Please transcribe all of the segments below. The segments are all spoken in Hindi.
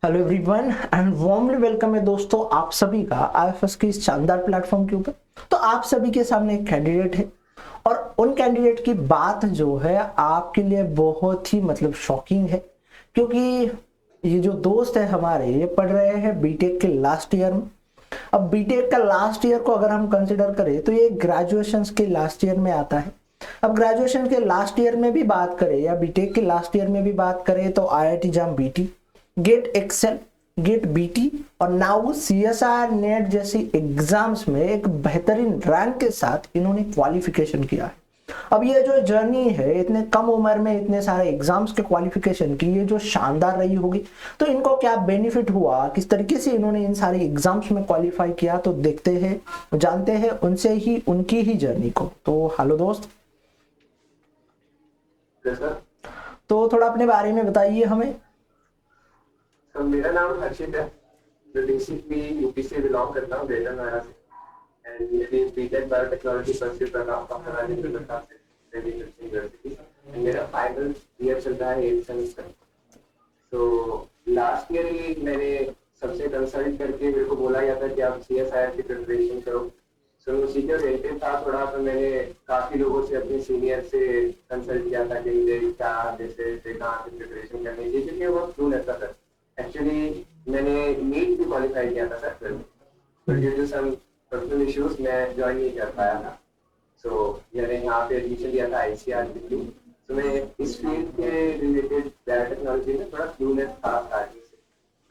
Hello everyone and warmly welcome है दोस्तों आप सभी का आईएफएस के इस शानदार प्लेटफॉर्म के ऊपर। तो आप सभी के सामने एक कैंडिडेट है और उन कैंडिडेट की बात जो है आपके लिए बहुत ही शॉकिंग है, क्योंकि ये जो दोस्त है हमारे ये पढ़ रहे हैं बीटेक के लास्ट ईयर में। अब बीटेक का लास्ट ईयर को अगर हम कंसिडर करें तो ये ग्रेजुएशन के लास्ट ईयर में आता है। अब ग्रेजुएशन के लास्ट ईयर में भी बात करें या बीटेक के लास्ट ईयर में भी बात करें तो IIT JAM BT, GATE XL, GATE BT और नाउ सीएसआर नेट जैसी एग्जाम्स में एक बेहतरीन रैंक के साथ इन्होंने क्वालिफिकेशन किया है। अब ये जो जर्नी है इतने कम उम्र में इतने सारे एग्जाम्स के क्वालिफिकेशन की, ये जो शानदार रही होगी, तो इनको क्या बेनिफिट हुआ, किस तरीके से इन्होंने इन सारे एग्जाम्स में क्वालिफाई किया, तो देखते हैं जानते हैं उनसे ही उनकी ही जर्नी को। तो हेलो दोस्त, तो थोड़ा अपने बारे में बताइए हमें। तो मेरा नाम हर्षित है। मैं बेसिकली यूपी से बिलोंग करता हूँ, ग्रेटर नोएडा से। एंड मेरी बीटेक बायोटेक्नोलॉजी परस्यू कर रहा हूँ डॉक्टर राजेंद्र प्रसाद से दिल्ली यूनिवर्सिटी। मेरा फाइनल ईयर चल रहा है 8th सेमेस्टर। तो लास्ट ईयर ही मैंने सबसे कंसल्ट करके मेरे को बोला गया था कि आप CSIR की प्रिपरेशन करो। सो उसी के रिलेटेड था थोड़ा, तो मैंने काफी लोगों से अपने सीनियर से कंसल्ट किया था कि मुझे क्या जैसे कहाँ से प्रिपरेशन करनी चाहिए, क्योंकि वो फ्लू रहता था। एक्चुअली मैंने नीट भी क्वालिफाई किया था sir, but due to some personal issues मैं ज्वाइन नहीं कर पाया था। सो मैंने यहाँ पे एडमिशन लिया था ICR के थ्रू। तो मैं इस फील्ड के रिलेटेड बायोटेक्नोलॉजी में थोड़ा क्लूलेस था स्टार्टिंग से।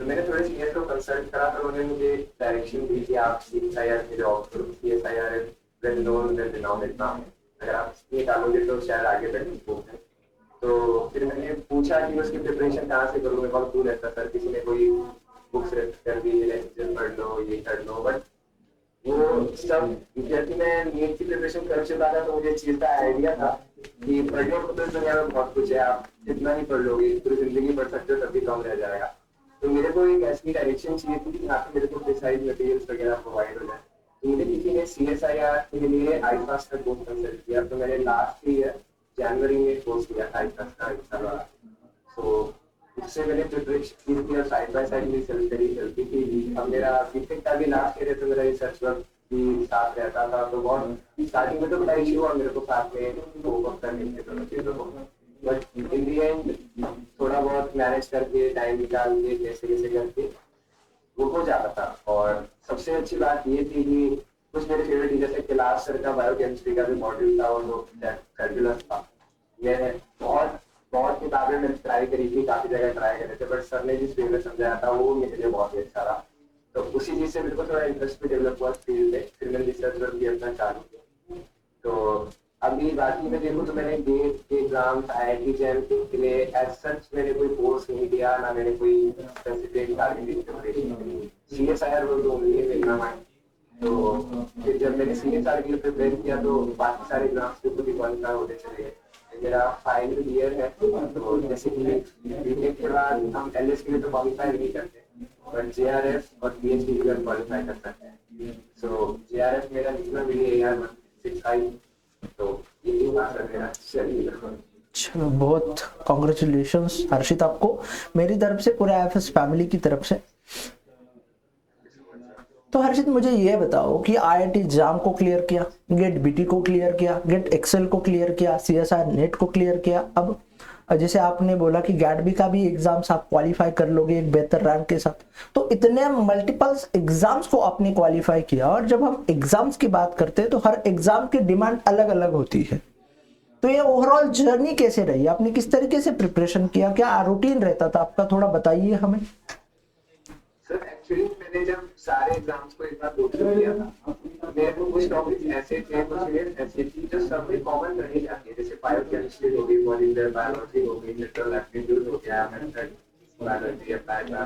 तो मैंने थोड़े सीनियर को कंसल्ट करा, तो उन्होंने मुझे डायरेक्शन दी कि आप CSIR के लिए ऑप्ट करो। CSIR well known well renowned exam है, अगर आप इसमें डालोगे तो शायद आगे बढ़ स्कोप है। तो फिर मैंने पूछा कि मैं उसकी प्रिपरेशन कहाँ से करूँ। मेरे पास दूर रहता सर, किसी ने कोई बुक्स रेफर कर दी, लेक्चर पढ़ लो, ये कर लो, बट वो सब जैसे मैं नीट की प्रिपरेशन कर चुका था, तो मुझे इस चीज का आइडिया था कि पढ़ने को तो इस दुनिया में बहुत कुछ है, आप जितना ही पढ़ लोगे पूरी जिंदगी पढ़ सकते हो, तब भी कम रह जाएगा। तो मेरे को एक ऐसी डायरेक्शन चाहिए थी कि यहाँ पे मेरे को प्रिसाइज मटेरियल्स वगैरह प्रोवाइड हो जाए। तो मुझे किसी ने CSIR के लिए IFAS का कोर्स कंसल्ट किया, तो मैंने लास्ट ईयर जनवरी में कोर्स किया था IFAS का 1 साल वाला। तो उससे मैंने प्रिपरेशन की और साइड बाय साइड मेरी चलती थी। अब मेरा बीटेक का भी लास्ट ईयर है, तो मेरा रिसर्च वर्क भी साथ रहता था। तो बहुत स्टार्टिंग में तो बड़ा इश्यू हुआ मेरे को साथ में वो वर्क करने के दोनों चीजों को, बट इन दी एंड थोड़ा बहुत मैनेज करके टाइम निकाल के कैसे कैसे करके वो हो जाता था। और सबसे अच्छी बात ये थी कि कुछ मेरे फेवरेट टीचर थे, कैलाश सर का बायोकेमिस्ट्री का भी मॉड्यूल था और वो फैबुलस था। मैं बहुत बहुत किताबें मैंने ट्राई करी थी, काफी जगह ट्राई करे थे, बट सर ने जिस वे में समझाया था वो मेरे लिए बहुत ही अच्छा रहा। तो उसी चीज से मेरे को थोड़ा इंटरेस्ट भी डेवलप हुआ फील्ड में। फिर मैंने रिसर्च वर्क भी अपना चालू किया। तो अभी बाकी में देखो तो मैंने गेट के एग्जाम IIT जैम के लिए एज सच मैंने कोई कोर्स नहीं दिया, ना मैंने कोई स्पेसिफिक टारगेटेड प्रिपरेशन करी। CSIR वो तो ओनली देखना है। तो फिर जब मैंने CSIR के लिए प्रिपेयर किया तो बाकी सारे एग्जाम्स के खुद ही क्वालिफाई होते चले गए। मेरा फाइनल ईयर है, तो जैसे कि बीटेक के बाद हम LS के लिए तो क्वालिफाई नहीं करते, बट JRF और PhD के लिए क्वालिफाई कर सकते हैं। सो JRF मेरा निकला मेरी AR-165। तो ये बात है मेरा। चलिए, चलो, बहुत कॉन्ग्रेचुलेशंस हर्षित आपको मेरी तरफ से, पूरे आईएफएस फैमिली की तरफ से। तो हर्षित मुझे ये बताओ कि आईआईटी जाम को क्लियर किया, गेट बीटी को क्लियर किया, गेट एक्सेल को क्लियर किया, CSIR नेट को क्लियर किया, अब जैसे आपने बोला कि गैट बी का भी एग्जाम्स आप क्वालिफाई कर लोगे एक बेहतर रैंक के साथ, तो इतने मल्टीपल्स एग्जाम्स को आपने क्वालिफाई किया। और जब हम एग्जाम्स की बात करते हैं तो हर एग्जाम की डिमांड अलग अलग होती है। तो ये ओवरऑल जर्नी कैसे रही, आपने किस तरीके से प्रिपरेशन किया, क्या रूटीन रहता था आपका, थोड़ा बताइए हमें। सर एक्चुअली मैंने जब सारे एग्जाम्स को एक बार गो थ्रू किया था, मेरे को कुछ टॉपिक्स ऐसे थे, कुछ ऐसे थी जो सब में कॉमन रह जाती है, जैसे बायोकेमिस्ट्री हो गई, मॉलिक्यूलर बायोलॉजी हो गई, नेचुरल एप्टीट्यूड हो गया, मेथड बायोलॉजी पैटर्न।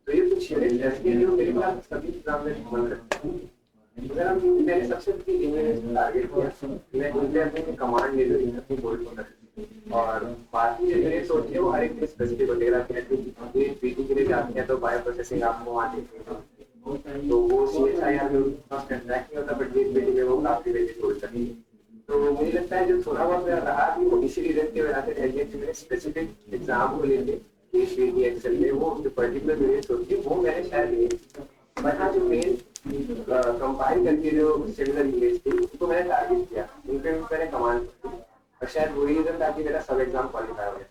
तो ये कुछ ऐसी है जो मेरे पास सभी एग्जाम में कॉमन रहती है। अगर हम मैंने सबसे पहले टारगेट किया, मैं उनसे अपनी कमांड ले ली अपनी गोल को करती, और बाकी मैंने सोची वो हर एक के स्पेसिफिक वगैरह के पीटी के लिए जाते हैं तो बायो प्रोसेसिंग आपको वहाँ देखने को, तो वो CSIR में उतना कंट्रैक्ट नहीं होता, बट ये पीटी में वो काफी वैसे छोड़ सकती है। तो मुझे लगता है जो थोड़ा बहुत मेरा रहा भी वो इसी रीजन की वजह से है कि मैंने स्पेसिफिक एग्जाम को लेके PhD की एक्सेल में वो जो पर्टिकुलर यूनिट्स होती है वो मैंने शायद नहीं, बट हाँ जो मेन कंपाइल करके जो सिमिलर यूनिट्स थी उनको मैंने टारगेट किया, उन पे मैंने कमांड की, और शायद वही रीजन था कि मेरा सब एग्जाम क्वालिफाई हो गया।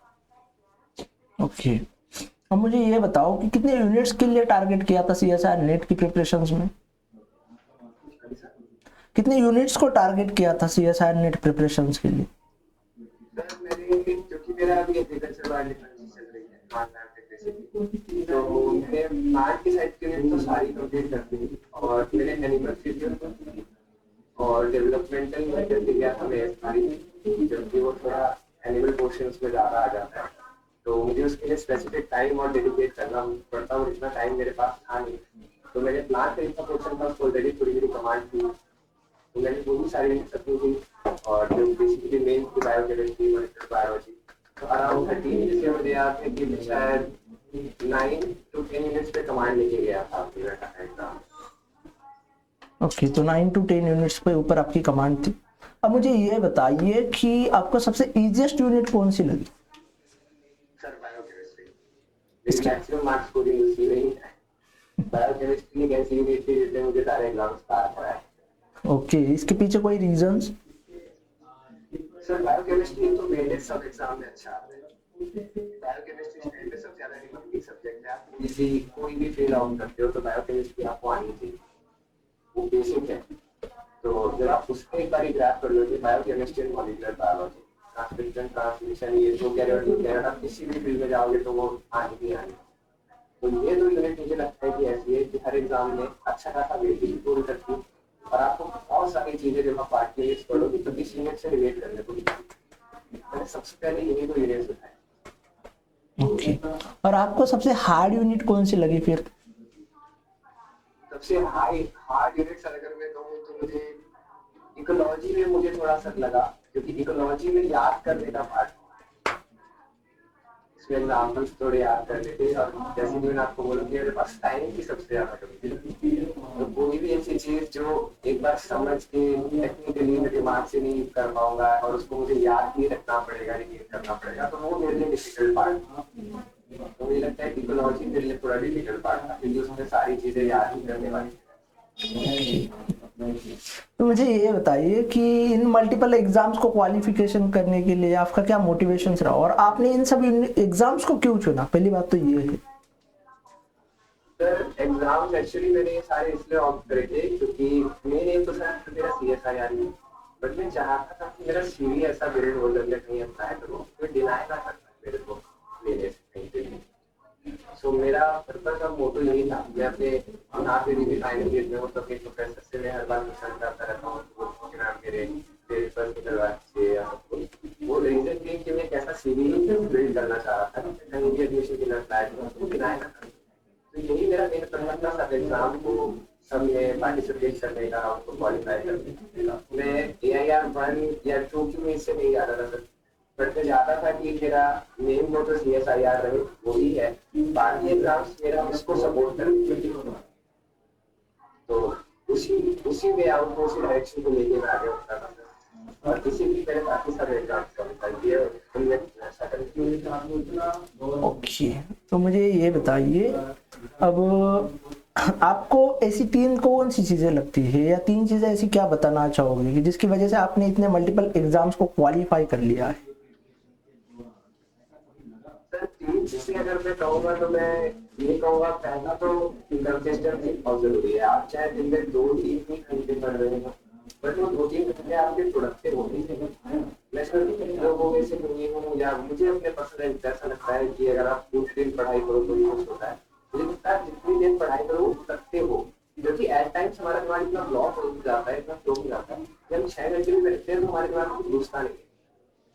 ओके, अब मुझे ये बताओ कि कितने यूनिट्स के लिए टारगेट किया था CSIR नेट की प्रिपरेशंस में? कितने यूनिट्स को टारगेट किया था CSIR नेट प्रिपरेशंस के लिए? सर मैंने, क्योंकि मेरा अभी एग्रीकल्चर वाली चल रही है तो मैंने प्लांट की साइड के लिए तो सारी कंप्लीट कर दी, और मैंने एनिमल फिजियोलॉजी और डेवलपमेंटल में करके गया था मैं सारी, जबकि वो थोड़ा एनिमल पोर्शंस में ज़्यादा आ जाता है, तो मुझे उसके लिए स्पेसिफिक टाइम और डेडिकेट करना पड़ता, और इतना टाइम मेरे पास था नहीं, तो मैंने प्लांट का इतना पोर्शन था उसको ऑलरेडी थोड़ी मेरी कमांड थी, तो मैंने वो भी सारी अपनी थी, और जो बेसिकली मेन की बायोकेमिस्ट्री मॉलिक्यूलर बायोलॉजी, तो अराउंड 13 जिससे मुझे याद है कि शायद 9 to 10 मिनट्स पे कमांड लेके गया था पूरा एग्जाम। ओके, तो 9 to 10 यूनिट्स पे ऊपर आपकी कमांड थी। अब मुझे ये बताइए कि आपको सबसे इजीएस्ट यूनिट कौन सी लगी? सर बायोकेमिस्ट्री, लेकिन मैक्सिमम मार्क्स स्कोरिंग उसी में ही है। बायोकेमिस्ट्री एक ऐसी यूनिट थी जिसने मुझे सारे एग्जाम्स पास कराए। ओके, इसके पीछे कोई रीजंस? सर बायोकेमिस्ट्री तो मेरे सब एग्जाम में अच्छा आता है, बायोकेमिस्ट्री स्टेट में सबसे ज्यादा डिमांडिंग सब्जेक्ट है, आप कोई भी फील आउट करते हो तो बायोकेमिस्ट्री आपको आनी चाहिए, वो बेसिक है, तो जब आप उसको एक बार ग्रैप कर लोगे, biochemistry and molecular biology, transcription translation, ये जो कैरियर आप किसी भी फील्ड में जाओगे तो वो आनी ही आनी, तो ये दो यूनिट मुझे लगता है कि ऐसी है कि हर एग्जाम में अच्छा खासा वेटेज स्कोर करती है, और आपको बहुत सारी चीजें जब आप पार्ट के लिए पढ़ोगे तो इस यूनिट से रिलेट करने को मैंने सबसे पहले यही दो यूनिट बताए। ओके, और आपको सबसे हार्ड यूनिट कौन सी लगी फिर? सबसे हार्ड यूनिट अगर मैं कहूँ तो मुझे इकोलॉजी में मुझे थोड़ा सा लगा, क्योंकि इकोलॉजी में याद करने का पार्ट, इसमें एग्जाम्पल्स थोड़े याद करने थे, और जैसे कि मैंने आपको बोला कि मेरे पास टाइम की सबसे ज्यादा कमी थी, तो कोई भी ऐसी चीज जो एक बार समझ के टेक्निकली मेरे दिमाग से नहीं कर पाऊंगा और उसको मुझे याद ही रखना पड़ेगा, रिपीट करना पड़ेगा, तो वो मेरे लिए डिफिकल्ट पार्ट था। तो मुझे लगता है इकोलॉजी मेरे लिए थोड़ा डिफिकल्ट पार्ट था, क्योंकि उसमें सारी चीजें याद ही करने वाली। तो मुझे ये बताइए कि इन मल्टीपल एग्जाम्स को क्वालिफिकेशन करने के लिए आपका क्या मोटिवेशन रहा, और आपने इन सब एग्जाम्स को क्यों चुना? पहली बात तो ये है। सर एग्जाम्स एक्चुअली मैंने ये सारे इसलिए ऑप्ट करे थे क्योंकि मेरे तो सर मेरा CSIR ही, बट मैं चाहता था कि मेरा CV ऐसा बिल्ड हो जाए कहीं अप्लाई करूँ, कोई डिनाई ना कर पाए मेरे को लेने से कहीं पे भी। सो मेरा पर्पस और मोटो यही था, मैं अपने यहाँ पे भी फाइनल ईयर में हूँ तो अपने प्रोफेसर से मैं हर बार क्वेश्चन करता रहता हूँ, मेरे पेपर की करवा से वो रीजन थी कि मैं कैसा CV बिल्ड करना चाह रहा था, कहीं भी एडमिशन के लिए अप्लाई करूँ तो डिनाई ना करूँ, तो यही मेरा मेन पर्पस था सब एग्जाम को सब में पार्टिसिपेट करने का, उसको क्वालिफाई करने का। मैं AIR 1 या 2 की में इससे नहीं जाता था सर, बट मैं चाहता था कि मेरा मेन मोटो CSIR रहे, वही है, बाकी एग्जाम्स मेरा उसको सपोर्ट करें, तो उसी में आउट उसी डायरेक्शन को लेके मैं आगे बढ़ता था, और इसी भी मेरे काफी सारे एग्जाम्स क्वालिफाई किए और उनमें ऐसा करके। ओके, तो मुझे ये बताइए, अब आपको ऐसी तीन कौन सी चीजें लगती है, या तीन चीजें ऐसी क्या बताना चाहोगे कि जिसकी वजह से आपने इतने मल्टीपल एग्जाम्स को क्वालिफाई कर लिया है? सर तीन चीजें अगर मैं कहूँगा तो मैं ये कहूँगा, पहला तो कंसिस्टेंसी बहुत जरूरी है, आप चाहे दिन में 2-3 ही घंटे पढ़ रहे हो, बट वो 2-3 घंटे आपके प्रोडक्टिव होने चाहिए। मैं सिर्फ लोगों में से नहीं हूँ, या मुझे अपने पर्सनल ऐसा लगता है कि अगर आप पूरे दिन पढ़ाई करो तो यूज होता है, मुझे लगता है जितनी देर पढ़ाई करो करते हो, क्योंकि एट टाइम्स हमारा दिमाग इतना ब्लॉक हो जाता है, इतना फ्लो हो जाता है, जब 6 घंटे भी बैठते हैं तो हमारे दिमाग में घुसता नहीं है,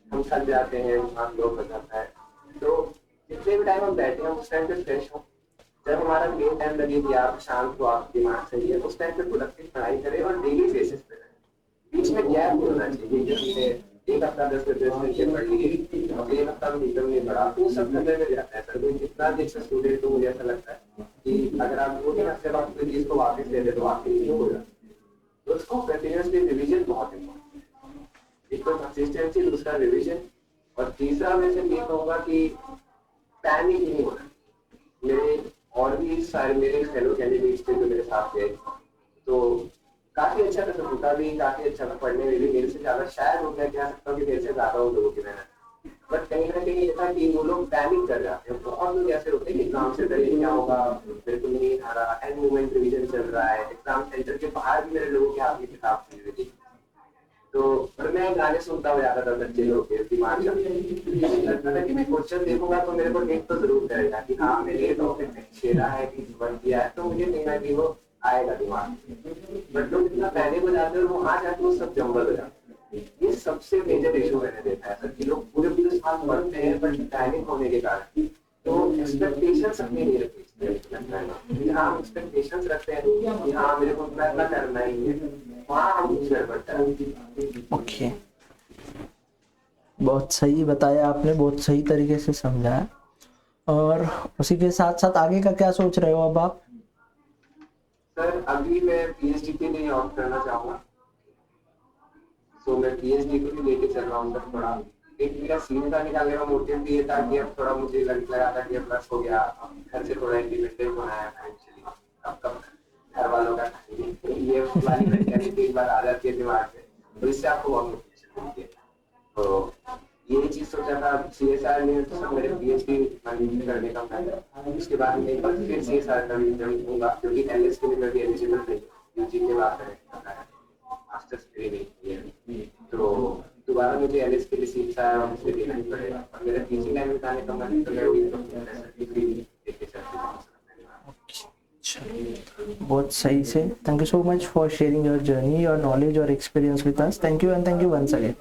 हम थक जाते हैं, दिमाग ब्लॉक हो जाता है, तो जितने भी टाइम हम बैठे हैं उस टाइम पे फ्रेश हो, जब हमारा मेन टाइम लगे कि आप शांत हो, आप दिमाग सही है, उस टाइम पे प्रोडक्टिव पढ़ाई करें और डेली बेसिस पे करें, बीच में गैप नहीं होना चाहिए, जैसे एक हफ्ता 10 घंटे पढ़ लिए, एक हफ्ता में निकल नहीं पड़ा, वो सब करने में जाता है सर। कोई जितना भी अच्छा स्टूडेंट हो, मुझे ऐसा लगता है कि अगर आप 2-3 हफ्ते बाद कोई चीज को वापस ले ले तो आपके लिए हो जाता है, तो उसको कंटिन्यूसली रिविजन बहुत इम्पोर्टेंट है, एक तो कंसिस्टेंसी, दूसरा रिविजन, और तीसरा मैं सिर्फ ये कहूँगा कि पैनिक नहीं होना। मेरे और भी सारे मेरे फेलो कैंडिडेट्स थे जो मेरे साथ थे, तो काफी अच्छा था, सबका भी काफी अच्छा था, पढ़ने में भी मेरे से ज्यादा, शायद हो मैं कह सकता हूँ कि मेरे से ज्यादा उन लोगों की मेहनत। बट कहीं ना कहीं ये था कि वो लोग पैनिक कर जाते हैं, बहुत लोग ऐसे होते हैं कि एग्जाम से डरे क्या होगा, मेरे को नहीं आ रहा, एंड मोमेंट रिवीजन चल रहा है, एग्जाम सेंटर के बाहर भी मेरे लोगों के हाथ में किताब दी हुई थी। तो पर मैं गाने सुनता हुआ जाता था बच्चे लोग के दिमाग में, लगता था कि मैं क्वेश्चन देखूंगा तो मेरे को हिट तो जरूर करेगा कि हाँ मैंने ये टॉपिक में छेड़ा है कि बन किया है, तो मुझे कहीं ना कहीं वो आएगा दिमाग में। बट लोग इतना पैनिक हो जाते हैं और वहां जाके वो सब जम्बल हो जाते हैं। ये सबसे मेजर इशू मैंने देखा है सर, कि लोग पूरे पूरे साल पढ़ते हैं बट पैनिक होने के कारण तो एक्सपेक्टेशंस अपनी नहीं रखते। हम एक्सपेक्टेशंस रखते हैं कि हाँ मेरे को इतना करना ही है, वहाँ हम कुछ गड़बड़ता है। ओके, बहुत सही बताया आपने, बहुत सही तरीके से समझाया। और उसी के साथ साथ आगे का क्या सोच रहे हो अब आप? सर अभी मैं पीएचडी के लिए ऑप्ट करना चाहूँगा, तो मैं पीएचडी को भी लेके चल रहा हूँ सर। थोड़ा एक मेरा सीन था निकालने का मोटिव भी ये था कि अब थोड़ा मुझे लगा था कि अब बस हो गया, घर से थोड़ा इंडिपेंडेंट होना है फाइनेंशियली, अब कब घर वालों का ये वाली मेंटालिटी एक बार आ जाती है दिमाग में, तो इससे आपको बहुत मोटिवेशन मिलती है। तो ये चीज सोचा था सीएसआर में, तो सब मेरे पीएचडी करने का प्लान है। उसके बाद में एक बार फिर सीएसआर का भी ज्वाइन होगा, क्योंकि एलएस के लिए मैं भी एलिजिबल नहीं, यूजी के बाद करना है, मास्टर्स डिग्री नहीं की है, तो दोबारा मुझे एलएस के लिए सीएसआर और मुझे देना ही पड़ेगा। और मेरा पीजी लाइन में जाने का मन है, तो मैं वही डिग्री लेके चलते हूँ। बहुत सही से, thank you so much for sharing your journey, your knowledge और experience with us. Thank you and thank you once again.